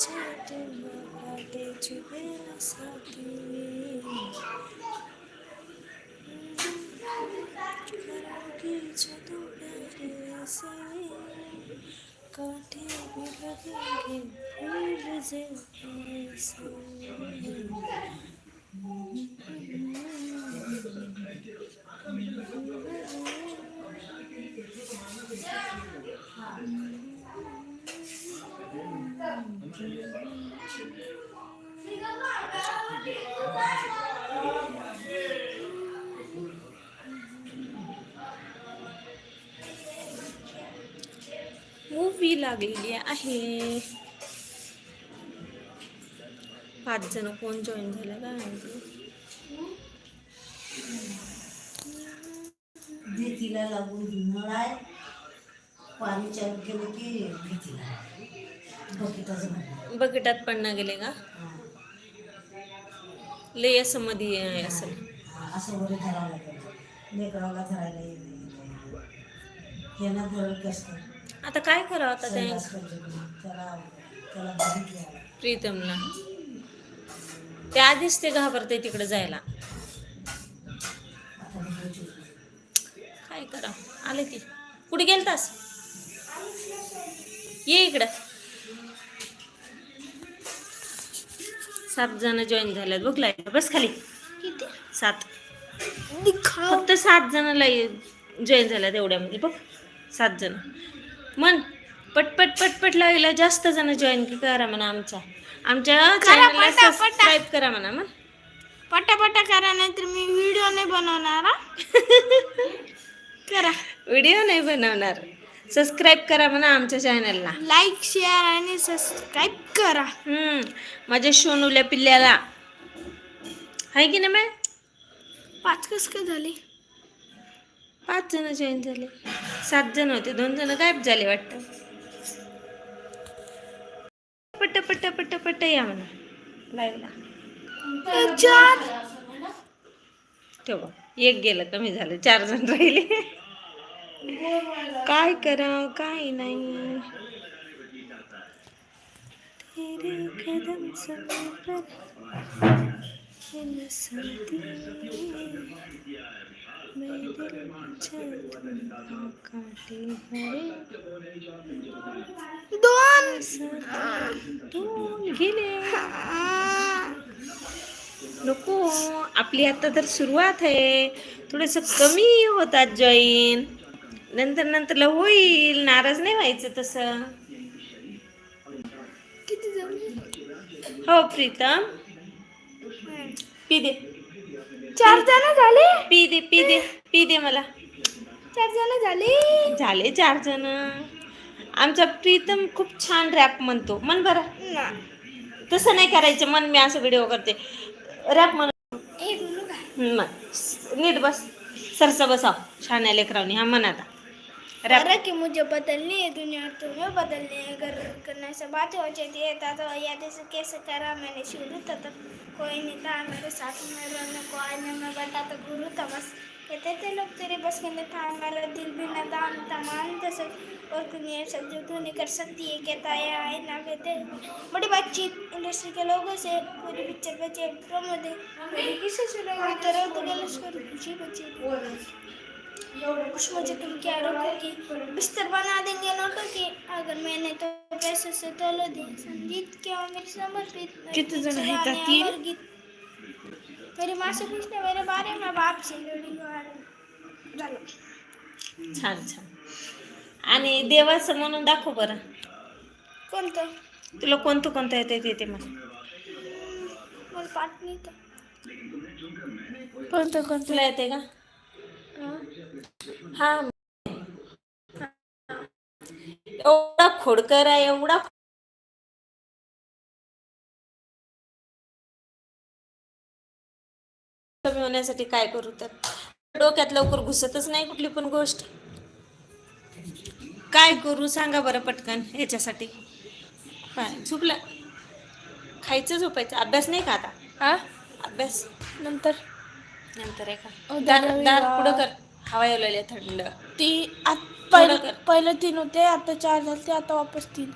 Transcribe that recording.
काटे चुभे न साथी करोगी जो तुम प्यारे से काटे भी लगेंगे फूल जैसे मूवी लागलेली आहे. 5 जण कोण जॉईन झाले काय माहिती. भीतीला लागून हिमळाय पाणी चालू केलं की भीतीला बकेटात पडणं गेले का लय असं मध्ये आहे असं असं वर धरायला पाहिजे लेकराला धरायला येईल यांना धरत असतं. आता काय करावं आता त्या त्याला बघितलं प्रीतमला ते आधीच ते घाबरते तिकडे जायला. काय करा आले ती कुठे गेलतास ये इकडं. 7 जण जॉईन झाल्यात बघ लाईट बस खाली. 7 फक्त 7 जणांना जॉईन झाल्यात एवढ्यामध्ये बघ 7 जण. मन पटपट पटपट लागला जास्त जण जॉईन करा म्हणा. आमच्या चॅनलला सबस्क्राईब करा म्हणा. मग पटापटा करा नाहीतर मी व्हिडिओ नाही बनवणार. करा व्हिडिओ नाही बनवणार. सबस्क्राईब करा म्हणा आमच्या चॅनलला. लाईक शेअर आणि सबस्क्राईब करा. माझ्या सोनूल्या पिल्ल्याला आहे की नाही. 5 कस काय झाले. 5 जण जॉईन झाले. 7 जण होते 2 जण गायब झाले वाटतं. पट्ट पट्ट पट्ट पट्ट या म्हणा लाईव्हला. तेव्हा 1 गेलं कमी झालं 4 जण राहिले. काय करावं काय नाही. तेरे कदम समय पर मैं दिल काटे भरे 2 गेले. नको आपली आता तर सुरुवात आहे. थोडस कमी होतात जॉईन नंतर होईल. नाराज नाही व्हायचं तसं. किती जण हो प्रीतम पी दे. 4 जण झाले. पी दे मला. 4 जण झाले 4 जण. आमचा प्रीतम खूप छान रॅप म्हणतो. मन बरं तसं नाही करायचं. मन मी असं व्हिडिओ करते रॅप म्हण. नीट बस सरसा बसाव छान लेकरावनी. हा म्हण आता रैप कि मुझे बदलनी है दुनिया तुम्हें बदलनी है. अगर करने से बातें हो जाती है तो याद से कैसे करा मैंने शुरू तब कोई नहीं था मेरे साथ में रहने को आने में बैठा तो गुरु था बस. कहते थे लोग तेरे बस के नहीं था मेरा दिल भी नादान था मानते सब और दुनिया सब जो तू नहीं कर सकती है कहता है आए ना कहते. बड़ी बातचीत इंडस्ट्री के लोगों से पूरी पिक्चर बचे प्रोमो दे मेरी किसी से लोग तरह तो गलत कर खुशी बची कुछ मुझे तुम क्या रोकोगी बिस्तर बना देंगे नोटों की अगर मैंने तो पैसे से तोलो दी संगीत क्या मेरे समर्पित. किती जण आहेत 3. मेरी माँ से पूछने मेरे बारे में बाप से झालं. छान छान. आणि देवाचं म्हणून दाखव बरं. कोणतं तुला कोणतं येते ते मला. मला पाठ नाही तर कोणतं तुला येते का. हा एवढा खोडकर आहे एवढा. कमी होण्यासाठी काय करू तर डोक्यात लवकर घुसतच नाही कुठली पण गोष्ट. काय करू सांगा बरं पटकन याच्यासाठी. झोपला खायचं झोपायचं. अभ्यास नाही का आता. अभ्यास नंतर आहे का. दार पुढं कर. हवा येऊ लागली थंड. ती पहिलं 3 होते आता 4 झाले आता वापस 3.